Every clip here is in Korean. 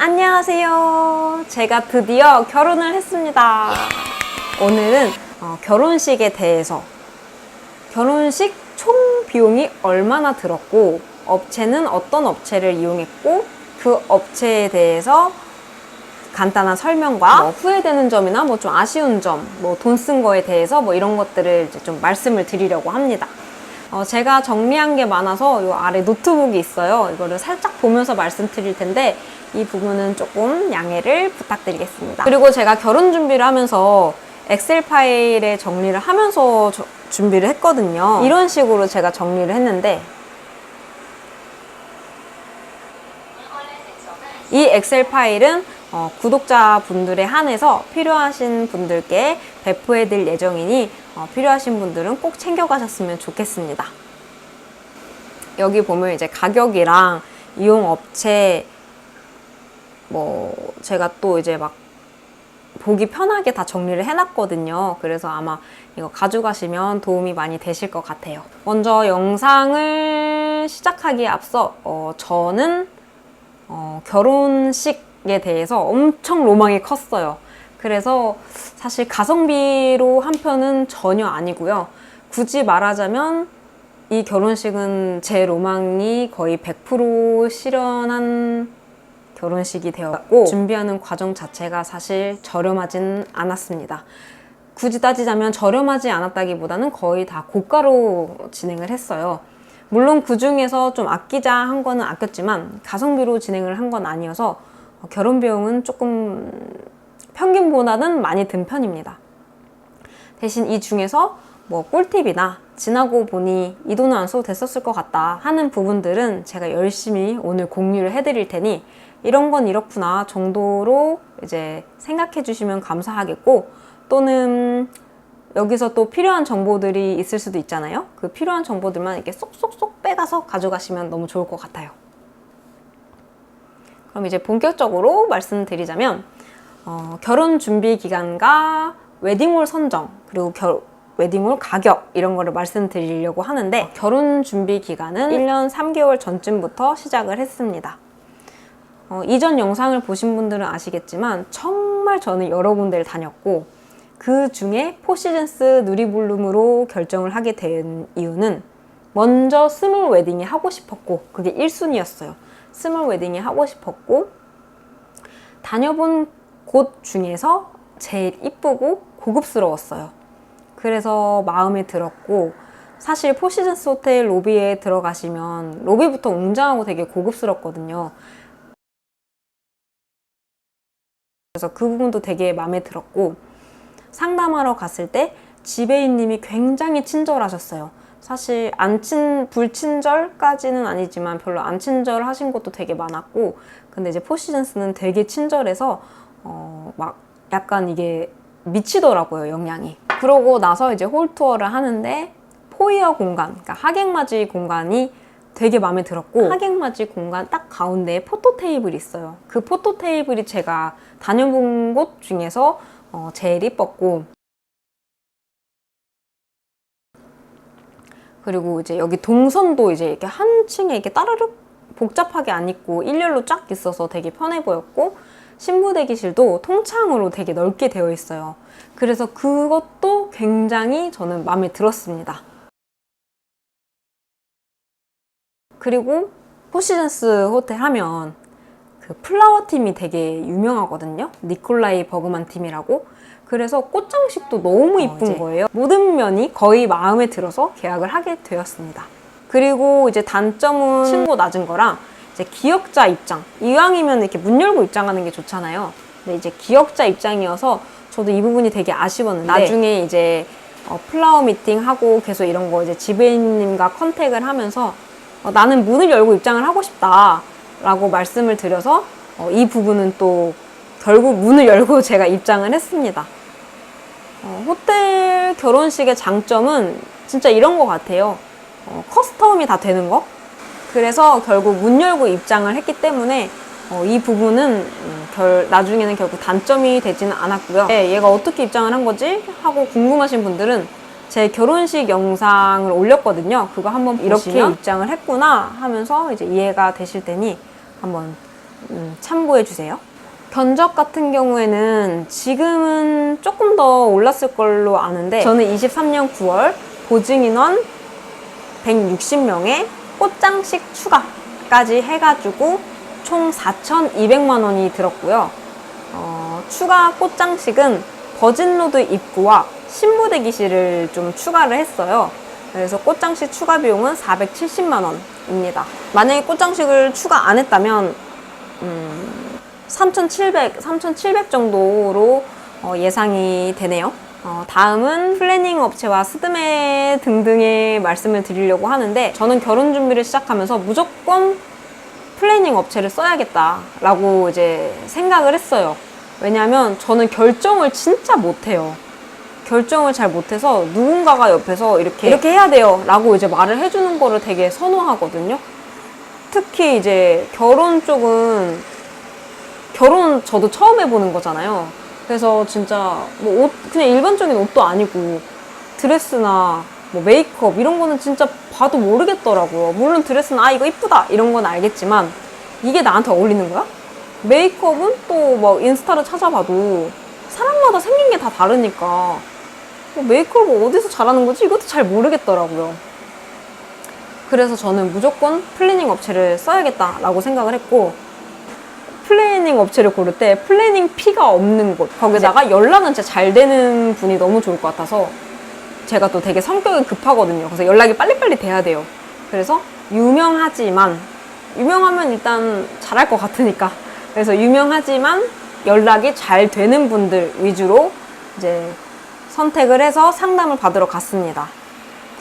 안녕하세요. 제가 드디어 결혼을 했습니다. 오늘은 결혼식에 대해서, 결혼식 총 비용이 얼마나 들었고, 업체는 어떤 업체를 이용했고, 그 업체에 대해서 간단한 설명과 후회되는 점이나 좀 아쉬운 점, 돈 쓴 거에 대해서 이런 것들을 이제 좀 말씀을 드리려고 합니다. 제가 정리한 게 많아서 이 아래 노트북이 있어요. 이거를 살짝 보면서 말씀드릴 텐데 이 부분은 조금 양해를 부탁드리겠습니다. 그리고 제가 결혼 준비를 하면서 엑셀 파일에 정리를 하면서 준비를 했거든요. 이런 식으로 제가 정리를 했는데 이 엑셀 파일은 구독자분들에 한해서 필요하신 분들께 배포해 드릴 예정이니 필요하신 분들은 꼭 챙겨가셨으면 좋겠습니다. 여기 보면 이제 가격이랑 이용 업체 제가 또 이제 보기 편하게 다 정리를 해놨거든요. 그래서 아마 이거 가져가시면 도움이 많이 되실 것 같아요. 먼저 영상을 시작하기에 앞서 저는 결혼식에 대해서 엄청 로망이 컸어요. 그래서 사실 가성비로 한 편은 전혀 아니고요. 굳이 말하자면 이 결혼식은 제 로망이 거의 100% 실현한 결혼식이 되었고, 준비하는 과정 자체가 사실 저렴하진 않았습니다. 굳이 따지자면 저렴하지 않았다기보다는 거의 다 고가로 진행을 했어요. 물론 그 중에서 좀 아끼자 한 거는 아꼈지만 가성비로 진행을 한 건 아니어서 결혼 비용은 조금 평균보다는 많이 든 편입니다. 대신 이 중에서 꿀팁이나 지나고 보니 이 돈은 안 써도 됐었을 것 같다 하는 부분들은 제가 열심히 오늘 공유를 해드릴 테니 이런 건 이렇구나 정도로 이제 생각해 주시면 감사하겠고, 또는 여기서 또 필요한 정보들이 있을 수도 있잖아요. 그 필요한 정보들만 이렇게 쏙쏙쏙 빼가서 가져가시면 너무 좋을 것 같아요. 그럼 이제 본격적으로 말씀드리자면 결혼 준비 기간과 웨딩홀 선정, 그리고 웨딩홀 가격 이런 거를 말씀드리려고 하는데, 결혼 준비 기간은 1년 3개월 전쯤부터 시작을 했습니다. 이전 영상을 보신 분들은 아시겠지만 정말 저는 여러 군데를 다녔고, 그 중에 포시즌스 누리볼룸으로 결정을 하게 된 이유는 먼저 스몰 웨딩이 하고 싶었고, 그게 1순위였어요. 스몰 웨딩이 하고 싶었고, 다녀본 곳 중에서 제일 이쁘고 고급스러웠어요. 그래서 마음에 들었고, 사실 포시즌스 호텔 로비에 들어가시면 로비부터 웅장하고 되게 고급스럽거든요. 그래서 그 부분도 되게 마음에 들었고, 상담하러 갔을 때 지배인님이 굉장히 친절하셨어요. 사실 불친절까지는 아니지만 별로 안 친절하신 것도 되게 많았고, 근데 이제 포시즌스는 되게 친절해서 약간 이게 미치더라고요, 영향이. 그러고 나서 이제 홀 투어를 하는데 포이어 공간, 그러니까 하객맞이 공간이 되게 마음에 들었고, 하객맞이 공간 딱 가운데에 포토 테이블이 있어요. 그 포토 테이블이 제가 다녀본 곳 중에서 제일 이뻤고, 그리고 이제 여기 동선도 이제 이렇게 한 층에 이렇게 따르륵 복잡하게 안 있고 일렬로 쫙 있어서 되게 편해 보였고, 신부 대기실도 통창으로 되게 넓게 되어 있어요. 그래서 그것도 굉장히 저는 마음에 들었습니다. 그리고 포시즌스 호텔 하면 그 플라워 팀이 되게 유명하거든요. 니콜라이 버그만 팀이라고. 그래서 꽃장식도 너무 이쁜 거예요. 모든 면이 거의 마음에 들어서 계약을 하게 되었습니다. 그리고 이제 단점은 층고 낮은 거랑 이제 기역자 입장. 이왕이면 이렇게 문 열고 입장하는 게 좋잖아요. 근데 이제 기역자 입장이어서 저도 이 부분이 되게 아쉬웠는데, 나중에 이제 플라워 미팅하고 계속 이런 거 이제 지배인님과 컨택을 하면서 나는 문을 열고 입장을 하고 싶다 라고 말씀을 드려서 이 부분은 또 결국 문을 열고 제가 입장을 했습니다. 호텔 결혼식의 장점은 진짜 이런 것 같아요. 커스텀이 다 되는 거. 그래서 결국 문 열고 입장을 했기 때문에 이 부분은 나중에는 결국 단점이 되지는 않았고요. 얘가 어떻게 입장을 한 거지? 하고 궁금하신 분들은 제 결혼식 영상을 올렸거든요. 그거 한번 이렇게 입장을 했구나 하면서 이제 이해가 되실 테니 한번 참고해 주세요. 견적 같은 경우에는 지금은 조금 더 올랐을 걸로 아는데, 저는 23년 9월 보증인원 160명에 꽃장식 추가까지 해가지고 총 4,200만 원이 들었고요. 추가 꽃장식은 버진로드 입구와 신부대기실을 좀 추가를 했어요. 그래서 꽃장식 추가 비용은 470만 원입니다. 만약에 꽃장식을 추가 안 했다면 3,700 정도로 예상이 되네요. 다음은 플래닝 업체와 스드메 등등의 말씀을 드리려고 하는데, 저는 결혼 준비를 시작하면서 무조건 플래닝 업체를 써야겠다라고 이제 생각을 했어요. 왜냐면 저는 결정을 진짜 못해요. 결정을 잘 못해서 누군가가 옆에서 이렇게 해야 돼요 라고 이제 말을 해주는 거를 되게 선호하거든요. 특히 이제 결혼 쪽은, 결혼 저도 처음 해보는 거잖아요. 그래서 진짜 뭐 옷, 그냥 일반적인 옷도 아니고 드레스나 뭐 메이크업 이런 거는 진짜 봐도 모르겠더라고요. 물론 드레스는 아 이거 이쁘다 이런 건 알겠지만 이게 나한테 어울리는 거야? 메이크업은 또 뭐 인스타를 찾아봐도 사람마다 생긴 게 다 다르니까 메이크업을 어디서 잘하는 거지? 이것도 잘 모르겠더라고요. 그래서 저는 무조건 플래닝 업체를 써야겠다라고 생각을 했고, 플래닝 업체를 고를 때 플래닝 피가 없는 곳, 거기다가 연락은 진짜 잘 되는 분이 너무 좋을 것 같아서, 제가 또 되게 성격이 급하거든요. 그래서 연락이 빨리빨리 돼야 돼요. 그래서 유명하지만, 유명하면 일단 잘할 것 같으니까, 그래서 유명하지만 연락이 잘 되는 분들 위주로 이제 선택을 해서 상담을 받으러 갔습니다.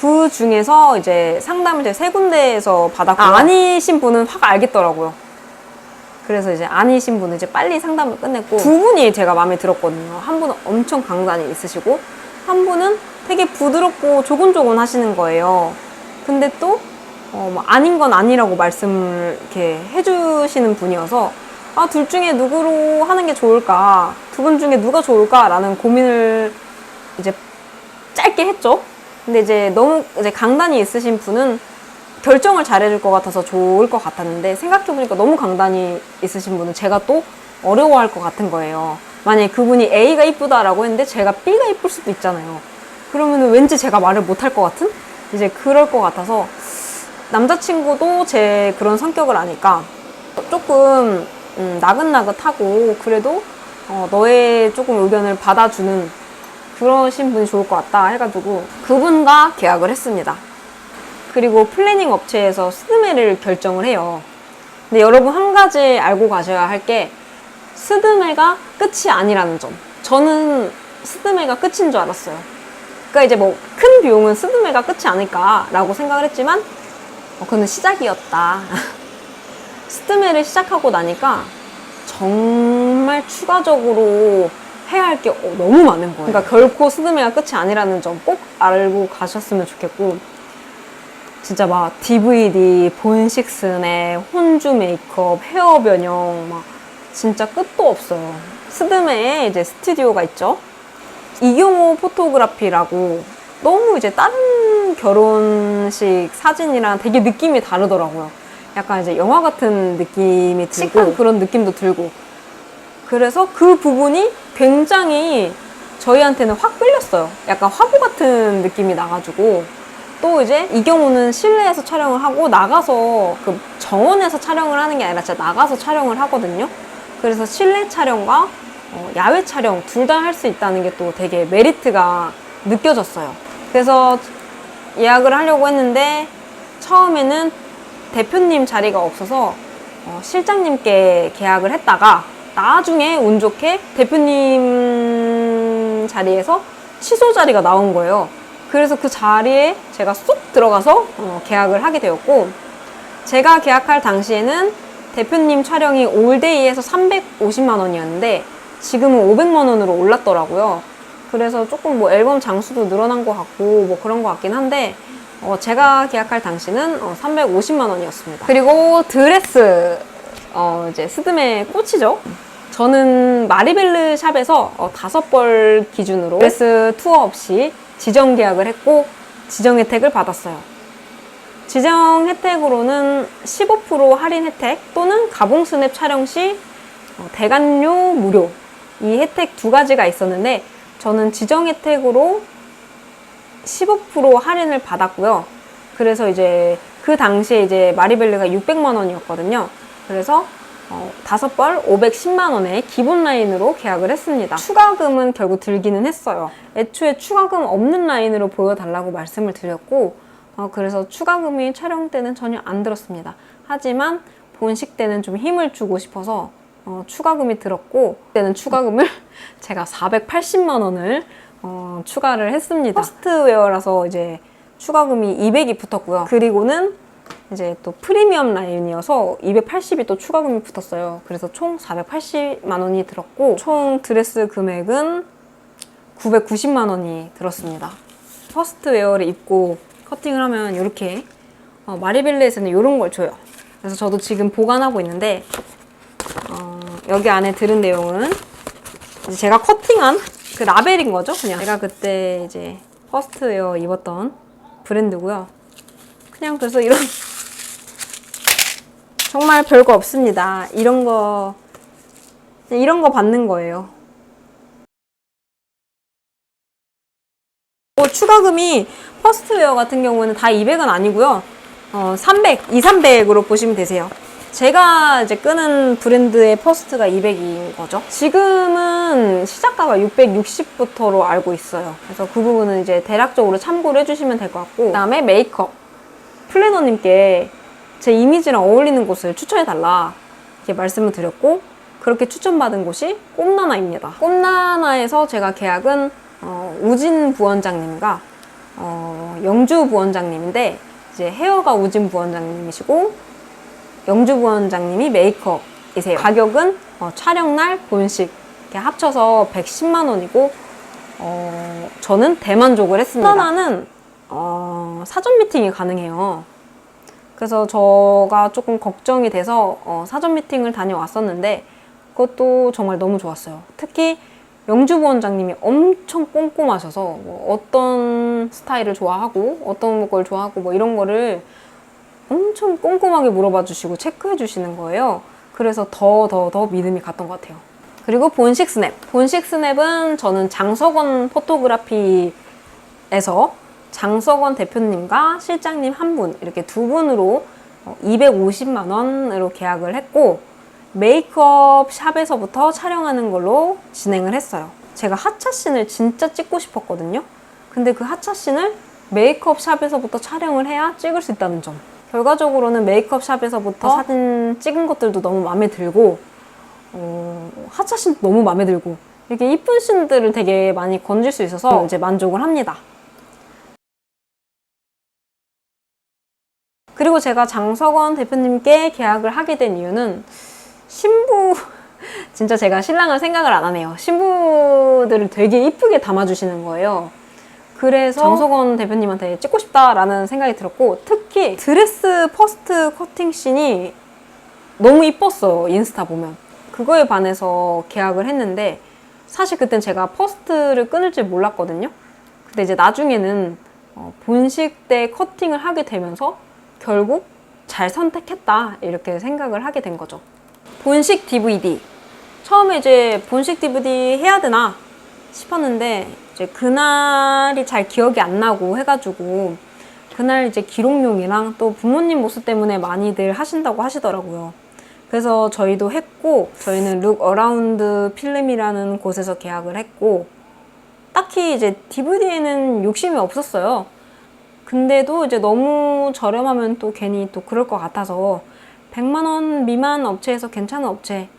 그 중에서 이제 상담을 제가 3군데에서 받았고요. 아니신 분은 확 알겠더라고요. 그래서 이제 아니신 분은 이제 빨리 상담을 끝냈고, 2분이 제가 마음에 들었거든요. 한 분은 엄청 강단이 있으시고, 한 분은 되게 부드럽고 조곤조곤 하시는 거예요. 근데 또 뭐 아닌 건 아니라고 말씀을 이렇게 해주시는 분이어서, 아, 둘 중에 누구로 하는 게 좋을까, 두 분 중에 누가 좋을까라는 고민을 이제 짧게 했죠. 근데 이제 너무 이제 강단이 있으신 분은 결정을 잘해줄 것 같아서 좋을 것 같았는데, 생각해보니까 너무 강단이 있으신 분은 제가 또 어려워할 것 같은 거예요. 만약에 그분이 A가 이쁘다라고 했는데 제가 B가 이쁠 수도 있잖아요. 그러면 왠지 제가 말을 못할 것 같은? 이제 그럴 것 같아서, 남자친구도 제 그런 성격을 아니까 조금 나긋나긋하고 그래도 너의 조금 의견을 받아주는 그러신 분이 좋을 것 같다 해가지고 그분과 계약을 했습니다. 그리고 플래닝 업체에서 스드메를 결정을 해요. 근데 여러분 한 가지 알고 가셔야 할 게, 스드메가 끝이 아니라는 점. 저는 스드메가 끝인 줄 알았어요. 그러니까 이제 뭐 큰 비용은 스드메가 끝이 아닐까라고 생각을 했지만 그건 시작이었다. 스드메를 시작하고 나니까 정말 추가적으로 해야 할 게 너무 많은 거예요. 그러니까 결코 스드메가 끝이 아니라는 점 꼭 알고 가셨으면 좋겠고, 진짜 막 DVD, 본식스네, 혼주 메이크업, 헤어 변형, 막 진짜 끝도 없어요. 스드메에 이제 스튜디오가 있죠. 이경호 포토그래피라고, 너무 이제 다른 결혼식 사진이랑 되게 느낌이 다르더라고요. 약간 이제 영화 같은 느낌이 들고, 그런 느낌도 들고. 그래서 그 부분이 굉장히 저희한테는 확 끌렸어요. 약간 화보 같은 느낌이 나가지고. 또 이제 이 경우는 실내에서 촬영을 하고, 나가서 그 정원에서 촬영을 하는 게 아니라 진짜 나가서 촬영을 하거든요. 그래서 실내 촬영과 야외 촬영 둘 다 할 수 있다는 게 또 되게 메리트가 느껴졌어요. 그래서 예약을 하려고 했는데 처음에는 대표님 자리가 없어서 실장님께 계약을 했다가, 나중에 운 좋게 대표님 자리에서 취소 자리가 나온 거예요. 그래서 그 자리에 제가 쏙 들어가서 계약을 하게 되었고, 제가 계약할 당시에는 대표님 촬영이 올데이에서 350만 원이었는데 지금은 500만 원으로 올랐더라고요. 그래서 조금 뭐 앨범 장수도 늘어난 것 같고 뭐 그런 것 같긴 한데, 제가 계약할 당시는 350만 원이었습니다. 그리고 드레스, 이제 스드메 꽃이죠. 저는 마리벨르 샵에서 5벌 기준으로 드레스 투어 없이 지정 계약을 했고, 지정 혜택을 받았어요. 지정 혜택으로는 15% 할인 혜택 또는 가봉 스냅 촬영 시 대관료 무료, 이 혜택 두 가지가 있었는데 저는 지정 혜택으로 15% 할인을 받았고요. 그래서 이제 그 당시에 이제 마리벨르가 600만 원이었거든요. 그래서 5벌 510만 원에 기본 라인으로 계약을 했습니다. 추가금은 결국 들기는 했어요. 애초에 추가금 없는 라인으로 보여달라고 말씀을 드렸고 그래서 추가금이 촬영 때는 전혀 안 들었습니다. 하지만 본식 때는 좀 힘을 주고 싶어서 추가금이 들었고 그때는 추가금을 제가 480만 원을 추가를 했습니다. 퍼스트웨어라서 이제 추가금이 200이 붙었고요. 그리고는 이제 또 프리미엄 라인이어서 280이 또 추가금이 붙었어요. 그래서 총 480만 원이 들었고 총 드레스 금액은 990만 원이 들었습니다. 퍼스트웨어를 입고 커팅을 하면 이렇게 마리벨레에서는 이런 걸 줘요. 그래서 저도 지금 보관하고 있는데 여기 안에 들은 내용은 이제 제가 커팅한 그 라벨인 거죠. 그냥 제가 그때 이제 퍼스트웨어 입었던 브랜드고요. 그냥 그래서 이런 정말 별거 없습니다. 이런 거 받는 거예요. 추가금이 퍼스트웨어 같은 경우는 다 200은 아니고요. 300, 300으로 보시면 되세요. 제가 이제 끄는 브랜드의 퍼스트가 200인 거죠. 지금은 시작가가 660부터로 알고 있어요. 그래서 그 부분은 이제 대략적으로 참고를 해주시면 될 것 같고, 그 다음에 메이크업. 플래너님께 제 이미지랑 어울리는 곳을 추천해달라 이렇게 말씀을 드렸고, 그렇게 추천받은 곳이 꼼나나입니다. 꼼나나에서 제가 계약은 우진 부원장님과 영주 부원장님인데, 이제 헤어가 우진 부원장님이시고 영주 부원장님이 메이크업이세요. 가격은 촬영날, 본식 이렇게 합쳐서 110만 원이고 저는 대만족을 했습니다. 꼼나나는 사전 미팅이 가능해요. 그래서 제가 조금 걱정이 돼서 사전 미팅을 다녀왔었는데 그것도 정말 너무 좋았어요. 특히 영주 부원장님이 엄청 꼼꼼하셔서 어떤 스타일을 좋아하고 어떤 걸 좋아하고 이런 거를 엄청 꼼꼼하게 물어봐 주시고 체크해 주시는 거예요. 그래서 더 믿음이 갔던 것 같아요. 그리고 본식 스냅. 본식 스냅은 저는 장석원 포토그래피에서 장석원 대표님과 실장님 한 분, 이렇게 두 분으로 250만 원으로 계약을 했고, 메이크업 샵에서부터 촬영하는 걸로 진행을 했어요. 제가 하차씬을 진짜 찍고 싶었거든요. 근데 그 하차씬을 메이크업 샵에서부터 촬영을 해야 찍을 수 있다는 점. 결과적으로는 메이크업 샵에서부터 사진 찍은 것들도 너무 마음에 들고, 하차씬도 너무 마음에 들고, 이렇게 이쁜 씬들을 되게 많이 건질 수 있어서 이제 만족을 합니다. 그리고 제가 장석원 대표님께 계약을 하게 된 이유는 진짜 제가 신랑을 생각을 안 하네요. 신부들을 되게 이쁘게 담아주시는 거예요. 그래서 장석원 대표님한테 찍고 싶다라는 생각이 들었고, 특히 드레스 퍼스트 커팅 씬이 너무 이뻤어요. 인스타 보면. 그거에 반해서 계약을 했는데, 사실 그땐 제가 퍼스트를 끊을 줄 몰랐거든요. 근데 이제 나중에는 본식 때 커팅을 하게 되면서 결국 잘 선택했다 이렇게 생각을 하게 된 거죠. 본식 DVD. 처음에 이제 본식 DVD 해야 되나 싶었는데 이제 그날이 잘 기억이 안 나고 해가지고 그날 이제 기록용이랑 또 부모님 모습 때문에 많이들 하신다고 하시더라고요. 그래서 저희도 했고, 저희는 룩 어라운드 필름이라는 곳에서 계약을 했고, 딱히 이제 DVD에는 욕심이 없었어요. 근데도 이제 너무 저렴하면 또 괜히 또 그럴 것 같아서 100만 원 미만 업체에서 괜찮은 업체,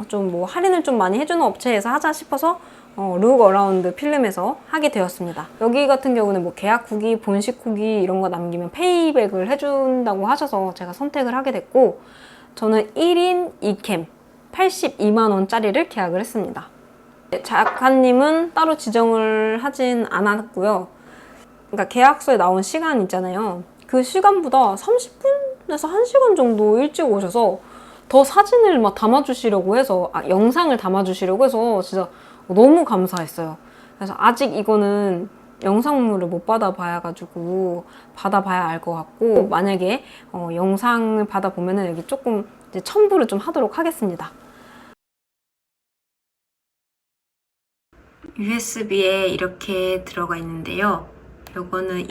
좀 뭐 할인을 좀 많이 해주는 업체에서 하자 싶어서 룩 어라운드 필름에서 하게 되었습니다. 여기 같은 경우는 뭐 계약 후기, 본식 후기 이런 거 남기면 페이백을 해준다고 하셔서 제가 선택을 하게 됐고, 저는 1인 2캠 82만 원짜리를 계약을 했습니다. 작가님은 따로 지정을 하진 않았고요. 그러니까 계약서에 나온 시간 있잖아요. 그 시간보다 30분에서 1시간 정도 일찍 오셔서 더 사진을 막 담아주시려고 해서, 영상을 담아주시려고 해서 진짜 너무 감사했어요. 그래서 아직 이거는 영상물을 못 받아봐가지고 받아봐야 알 것 같고, 만약에 영상을 받아보면은 여기 조금 이제 첨부를 좀 하도록 하겠습니다. USB에 이렇게 들어가 있는데요. 요거는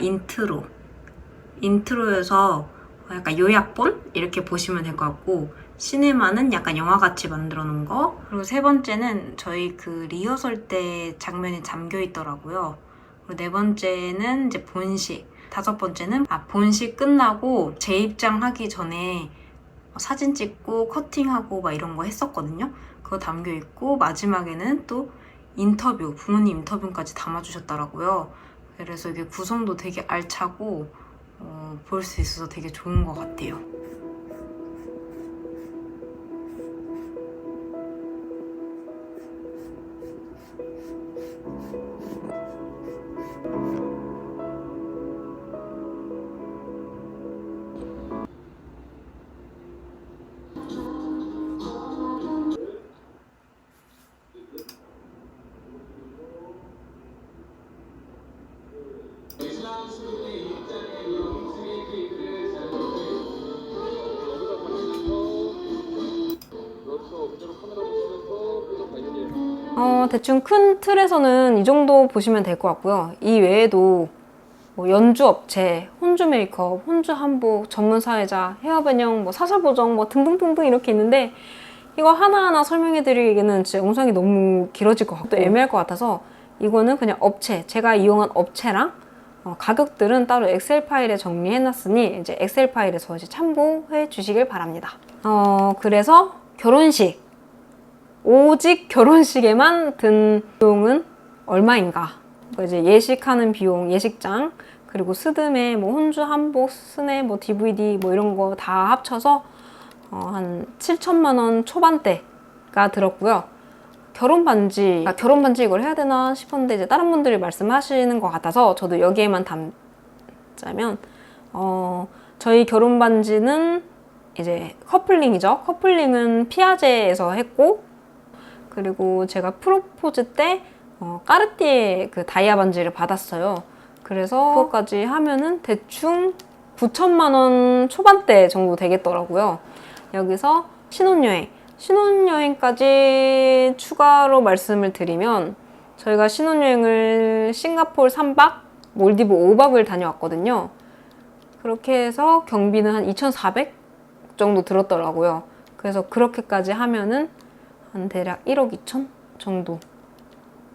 인트로여서 약간 요약본? 이렇게 보시면 될 것 같고, 시네마는 약간 영화같이 만들어 놓은 거. 그리고 세 번째는 저희 그 리허설 때 장면이 잠겨 있더라고요. 그리고 네 번째는 이제 본식. 다섯 번째는 본식 끝나고 재입장하기 전에 사진 찍고 커팅하고 막 이런 거 했었거든요. 그거 담겨 있고, 마지막에는 또 인터뷰, 부모님 인터뷰까지 담아주셨더라고요. 그래서 이게 구성도 되게 알차고 볼 수 있어서 되게 좋은 것 같아요. 대충 큰 틀에서는 이 정도 보시면 될 것 같고요. 이 외에도 뭐 연주 업체, 혼주 메이크업, 혼주 한복, 전문 사회자, 헤어 변형, 뭐 사설 보정, 뭐 등등등등 이렇게 있는데, 이거 하나하나 설명해 드리기에는 진짜 영상이 너무 길어질 것 같고 또 애매할 것 같아서, 이거는 그냥 업체, 제가 이용한 업체랑 가격들은 따로 엑셀 파일에 정리해 놨으니 이제 엑셀 파일에서 이제 참고해 주시길 바랍니다. 그래서 결혼식, 오직 결혼식에만 든 비용은 얼마인가? 이제 예식하는 비용, 예식장, 그리고 스드메, 뭐 혼주 한복, 스네, 뭐 DVD 뭐 이런 거 다 합쳐서 한 7천만 원 초반대가 들었고요. 결혼 반지 이걸 해야 되나 싶었는데 이제 다른 분들이 말씀하시는 것 같아서 저도 여기에만 담자면, 저희 결혼 반지는 이제 커플링이죠. 커플링은 피아제에서 했고, 그리고 제가 프로포즈 때 까르띠에 그 다이아 반지를 받았어요. 그래서 그것까지 하면은 대충 9천만 원 초반대 정도 되겠더라고요. 여기서 신혼여행까지 추가로 말씀을 드리면, 저희가 신혼여행을 싱가포르 3박, 몰디브 5박을 다녀왔거든요. 그렇게 해서 경비는 한 2,400 정도 들었더라고요. 그래서 그렇게까지 하면은 한 대략 1억 2천 정도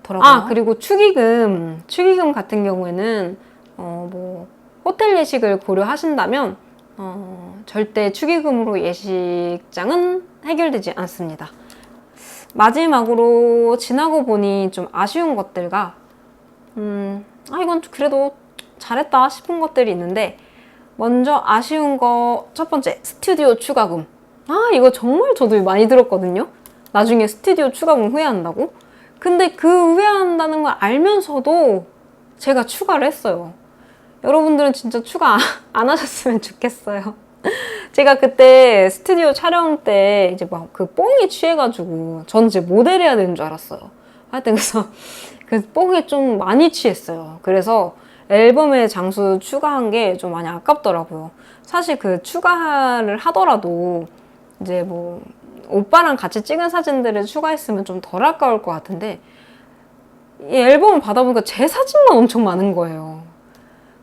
더라고요. 그리고 축의금 같은 경우에는 뭐 호텔 예식을 고려하신다면 절대 축의금으로 예식장은 해결되지 않습니다. 마지막으로 지나고 보니 좀 아쉬운 것들과 이건 그래도 잘했다 싶은 것들이 있는데, 먼저 아쉬운 거 첫 번째, 스튜디오 추가금. 이거 정말 저도 많이 들었거든요. 나중에 스튜디오 추가금 후회한다고? 근데 그 후회한다는 걸 알면서도 제가 추가를 했어요. 여러분들은 진짜 추가 안 하셨으면 좋겠어요. 제가 그때 스튜디오 촬영 때 이제 막 그 뽕이 취해가지고 전 이제 모델 해야 되는 줄 알았어요. 하여튼 그래서 그 뽕에 좀 많이 취했어요. 그래서 앨범에 장수 추가한 게 좀 많이 아깝더라고요. 사실 그 추가를 하더라도 이제 뭐 오빠랑 같이 찍은 사진들을 추가했으면 좀 덜 아까울 것 같은데, 이 앨범을 받아보니까 제 사진만 엄청 많은 거예요.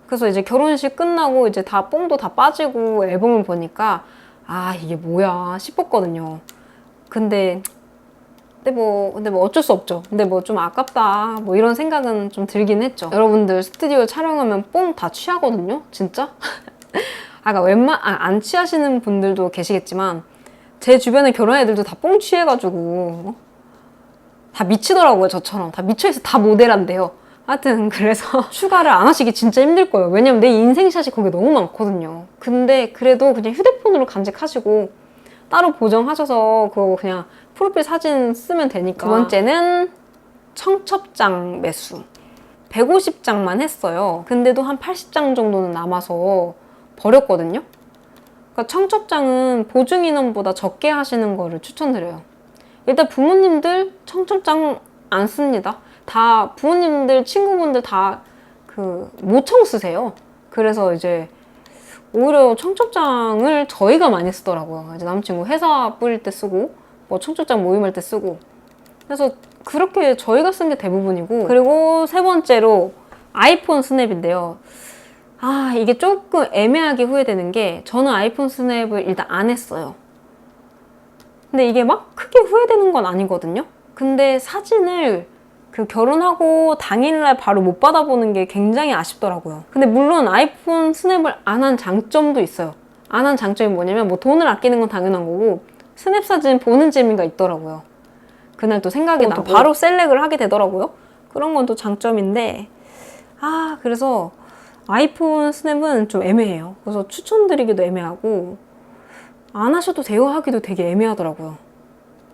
그래서 이제 결혼식 끝나고 이제 다 뽕도 다 빠지고 앨범을 보니까 이게 뭐야 싶었거든요. 근데 뭐 어쩔 수 없죠. 근데 뭐 좀 아깝다 뭐 이런 생각은 좀 들긴 했죠. 여러분들 스튜디오 촬영하면 뽕 다 취하거든요, 진짜. 그러니까 안 취하시는 분들도 계시겠지만, 제 주변에 결혼한 애들도 다 뽕 취해가지고 다 미치더라고요. 저처럼 다 미쳐있어. 다 모델한대요. 하여튼 그래서 추가를 안 하시기 진짜 힘들 거예요. 왜냐면 내 인생샷이 거기 너무 많거든요. 근데 그래도 그냥 휴대폰으로 간직하시고 따로 보정하셔서 그거 그냥 프로필 사진 쓰면 되니까. 두 번째는 청첩장 매수. 150장만 했어요. 근데도 한 80장 정도는 남아서 버렸거든요. 그러니까 청첩장은 보증 인원보다 적게 하시는 거를 추천드려요. 일단 부모님들 청첩장 안 씁니다. 다 부모님들, 친구분들 다 모청 쓰세요. 그래서 이제 오히려 청첩장을 저희가 많이 쓰더라고요. 이제 남자친구 회사 뿌릴 때 쓰고, 뭐 청첩장 모임할 때 쓰고. 그래서 그렇게 저희가 쓴 게 대부분이고. 그리고 세 번째로 아이폰 스냅인데요. 이게 조금 애매하게 후회되는 게, 저는 아이폰 스냅을 일단 안 했어요. 근데 이게 막 크게 후회되는 건 아니거든요. 근데 사진을 결혼하고 당일날 바로 못 받아보는 게 굉장히 아쉽더라고요. 근데 물론 아이폰 스냅을 안 한 장점도 있어요. 안 한 장점이 뭐냐면, 뭐 돈을 아끼는 건 당연한 거고, 스냅 사진 보는 재미가 있더라고요. 그날 또 생각이 나고 바로 셀렉을 하게 되더라고요. 그런 건 또 장점인데, 그래서 아이폰 스냅은 좀 애매해요. 그래서 추천드리기도 애매하고, 안 하셔도 돼요 하기도 되게 애매하더라고요.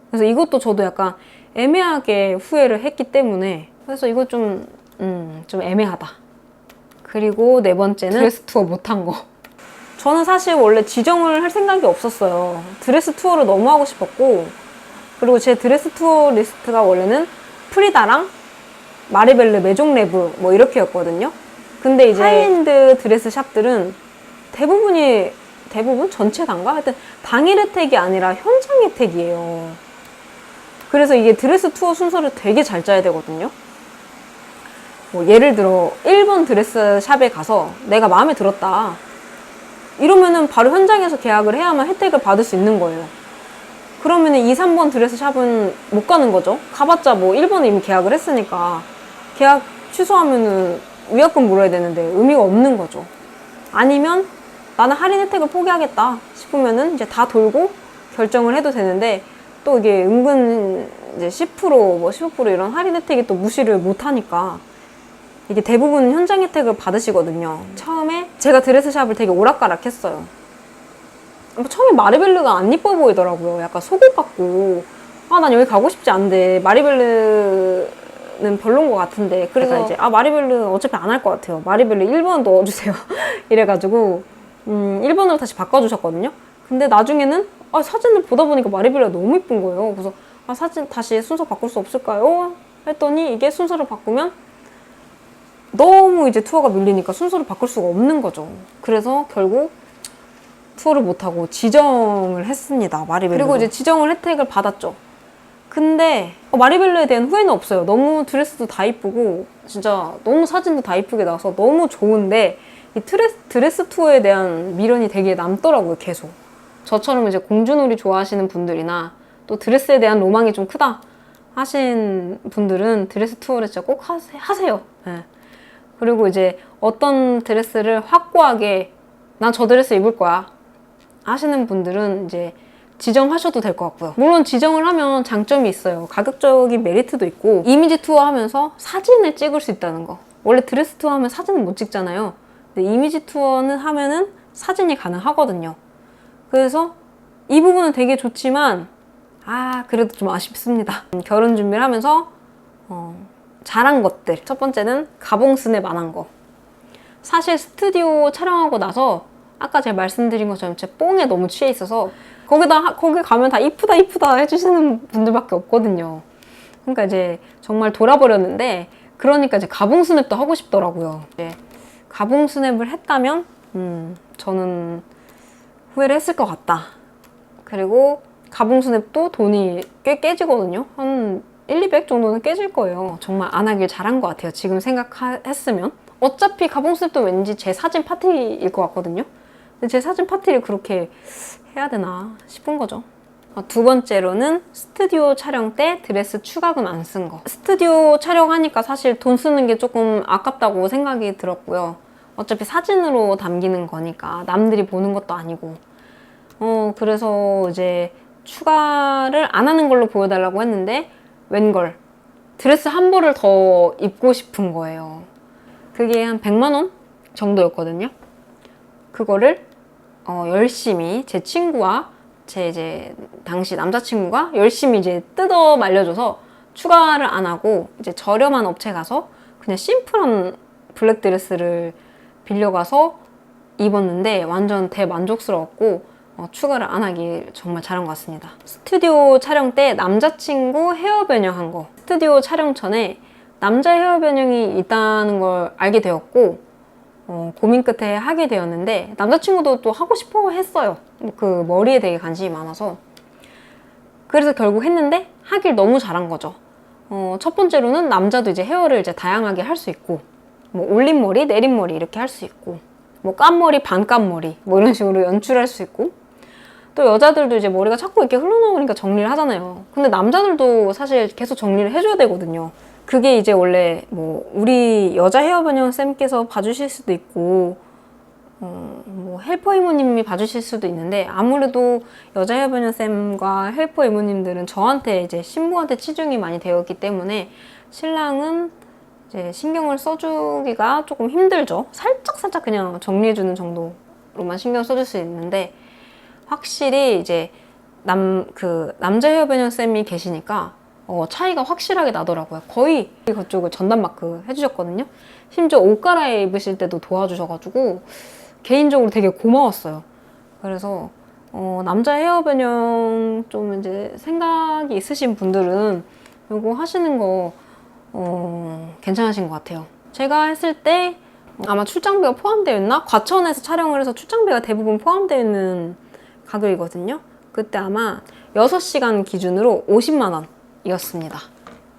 그래서 이것도 저도 약간 애매하게 후회를 했기 때문에, 그래서 이거 좀 애매하다. 그리고 네 번째는 드레스 투어 못한 거. 저는 사실 원래 지정을 할 생각이 없었어요. 드레스 투어를 너무 하고 싶었고, 그리고 제 드레스 투어 리스트가 원래는 프리다랑 마리벨르, 메종레브 뭐 이렇게였거든요. 근데 이제 하이엔드 드레스 샵들은 대부분 전체 단가? 하여튼 당일 혜택이 아니라 현장 혜택이에요. 그래서 이게 드레스 투어 순서를 되게 잘 짜야 되거든요. 뭐 예를 들어 1번 드레스 샵에 가서 내가 마음에 들었다, 이러면은 바로 현장에서 계약을 해야만 혜택을 받을 수 있는 거예요. 그러면은 2, 3번 드레스 샵은 못 가는 거죠. 가봤자 뭐 1번에 이미 계약을 했으니까 계약 취소하면은 위약금 물어야 되는데 의미가 없는 거죠. 아니면 나는 할인 혜택을 포기하겠다 싶으면은 이제 다 돌고 결정을 해도 되는데, 또 이게 은근 이제 10%, 뭐 15% 이런 할인 혜택이 또 무시를 못 하니까 이게 대부분 현장 혜택을 받으시거든요. 처음에 제가 드레스샵을 되게 오락가락 했어요. 처음에 마리벨르가 안 이뻐 보이더라고요. 약간 속옷 같고, 난 여기 가고 싶지 않은데 마리벨르는 별론 것 같은데, 그래서 이제 마리벨르 어차피 안 할 것 같아요, 마리벨르 1번 넣어주세요 이래가지고 1번으로 다시 바꿔주셨거든요. 근데 나중에는 사진을 보다 보니까 마리벨르가 너무 이쁜 거예요. 그래서 사진 다시 순서 바꿀 수 없을까요? 했더니 이게 순서를 바꾸면 너무 이제 투어가 밀리니까 순서를 바꿀 수가 없는 거죠. 그래서 결국 투어를 못하고 지정을 했습니다, 마리벨르. 그리고 이제 지정을 혜택을 받았죠. 근데 마리벨르에 대한 후회는 없어요. 너무 드레스도 다 이쁘고 진짜 너무 사진도 다 이쁘게 나와서 너무 좋은데, 이 드레스 투어에 대한 미련이 되게 남더라고요, 계속. 저처럼 이제 공주놀이 좋아하시는 분들이나 또 드레스에 대한 로망이 좀 크다 하신 분들은 드레스 투어를 진짜 꼭 하세요. 네. 그리고 이제 어떤 드레스를 확고하게 난 저 드레스 입을 거야 하시는 분들은 이제 지정하셔도 될 것 같고요. 물론 지정을 하면 장점이 있어요. 가격적인 메리트도 있고, 이미지 투어 하면서 사진을 찍을 수 있다는 거. 원래 드레스 투어 하면 사진을 못 찍잖아요. 근데 이미지 투어는 하면은 사진이 가능하거든요. 그래서 이 부분은 되게 좋지만 그래도 좀 아쉽습니다. 결혼 준비를 하면서 잘한 것들. 첫 번째는 가봉 스냅 안 한 거. 사실 스튜디오 촬영하고 나서 아까 제가 말씀드린 것처럼 제 뽕에 너무 취해 있어서 거기 가면 다 이쁘다 해주시는 분들밖에 없거든요. 그러니까 이제 정말 돌아버렸는데, 그러니까 이제 가봉 스냅도 하고 싶더라고요. 이제 가봉 스냅을 했다면 저는 후회를 했을 것 같다. 그리고 가봉 스냅도 돈이 꽤 깨지거든요. 한 1,200 정도는 깨질 거예요. 정말 안 하길 잘한 것 같아요, 지금 생각했으면. 어차피 가봉 스냅도 왠지 제 사진 파티일 것 같거든요. 근데 제 사진 파티를 그렇게 해야 되나 싶은 거죠. 두 번째로는 스튜디오 촬영 때 드레스 추가금 안 쓴 거. 스튜디오 촬영하니까 사실 돈 쓰는 게 조금 아깝다고 생각이 들었고요. 어차피 사진으로 담기는 거니까 남들이 보는 것도 아니고. 그래서 이제 추가를 안 하는 걸로 보여달라고 했는데 웬걸 드레스 한 벌을 더 입고 싶은 거예요. 그게 한 100만 원 정도였거든요. 그거를 열심히 제 친구와 제 이제 당시 남자친구가 열심히 이제 뜯어 말려줘서 추가를 안 하고 이제 저렴한 업체 가서 그냥 심플한 블랙 드레스를 빌려가서 입었는데 완전 대만족스러웠고, 추가를 안 하길 정말 잘한 것 같습니다. 스튜디오 촬영 때 남자친구 헤어 변형한 거. 스튜디오 촬영 전에 남자 헤어 변형이 있다는 걸 알게 되었고 고민 끝에 하게 되었는데 남자친구도 또 하고 싶어 했어요. 그 머리에 되게 관심이 많아서. 그래서 결국 했는데 하길 너무 잘한 거죠. 첫 번째로는 남자도 이제 헤어를 이제 다양하게 할 수 있고 뭐 올림머리, 내림머리 이렇게 할 수 있고 뭐 깐머리, 반깐머리 뭐 이런 식으로 연출할 수 있고 또 여자들도 이제 머리가 자꾸 이렇게 흘러나오니까 정리를 하잖아요. 근데 남자들도 사실 계속 정리를 해줘야 되거든요. 그게 이제 원래 뭐 우리 여자 헤어 변형 쌤께서 봐주실 수도 있고 뭐 헬퍼 이모님이 봐주실 수도 있는데 아무래도 여자 헤어 변형 쌤과 헬퍼 이모님들은 저한테 이제 신부한테 치중이 많이 되어 있기 때문에 신랑은 이제 신경을 써주기가 조금 힘들죠. 살짝 그냥 정리해주는 정도로만 신경 써줄 수 있는데 확실히 이제 남자 헤어 변형 쌤이 계시니까 차이가 확실하게 나더라고요. 거의 그쪽을 전담 마크 해주셨거든요. 심지어 옷 갈아입으실 때도 도와주셔가지고 개인적으로 되게 고마웠어요. 그래서 남자 헤어 변형 좀 이제 생각이 있으신 분들은 이거 하시는 거 괜찮으신 것 같아요. 제가 했을 때 아마 출장비가 포함되어 있나? 과천에서 촬영을 해서 출장비가 대부분 포함되어 있는 가격이거든요. 그때 아마 6시간 기준으로 50만 원이었습니다.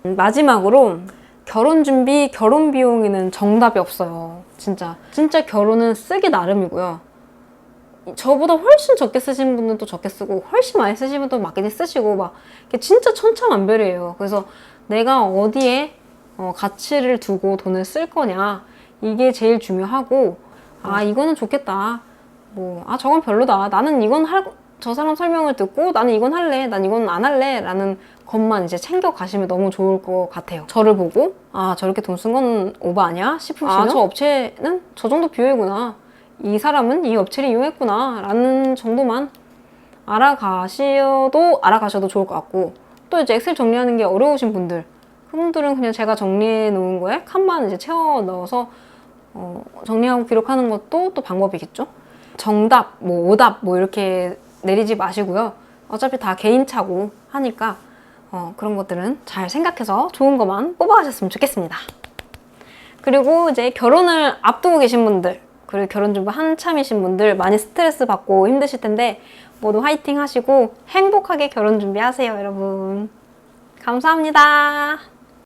마지막으로 결혼 준비, 결혼 비용에는 정답이 없어요. 진짜 결혼은 쓰기 나름이고요. 저보다 훨씬 적게 쓰신 분들도 적게 쓰고 훨씬 많이 쓰시는 분도 많이 쓰시고 막 진짜 천차만별이에요. 그래서 내가 어디에 가치를 두고 돈을 쓸 거냐 이게 제일 중요하고 이거는 좋겠다. 저건 별로다. 나는 이건 저 사람 설명을 듣고 나는 이건 할래. 난 이건 안 할래. 라는 것만 이제 챙겨 가시면 너무 좋을 것 같아요. 저를 보고 저렇게 돈 쓴 건 오버 아니야? 싶으시면 저 업체는 저 정도 비용이구나. 이 사람은 이 업체를 이용했구나. 라는 정도만 알아가셔도 좋을 것 같고 또 이제 엑셀 정리하는 게 어려우신 분들 그분들은 그냥 제가 정리해 놓은 거에 칸만 이제 채워 넣어서 정리하고 기록하는 것도 또 방법이겠죠. 정답, 오답 이렇게 내리지 마시고요. 어차피 다 개인차고 하니까 그런 것들은 잘 생각해서 좋은 것만 뽑아가셨으면 좋겠습니다. 그리고 이제 결혼을 앞두고 계신 분들 그리고 결혼 준비 한참이신 분들 많이 스트레스 받고 힘드실 텐데 모두 화이팅 하시고 행복하게 결혼 준비하세요, 여러분. 감사합니다.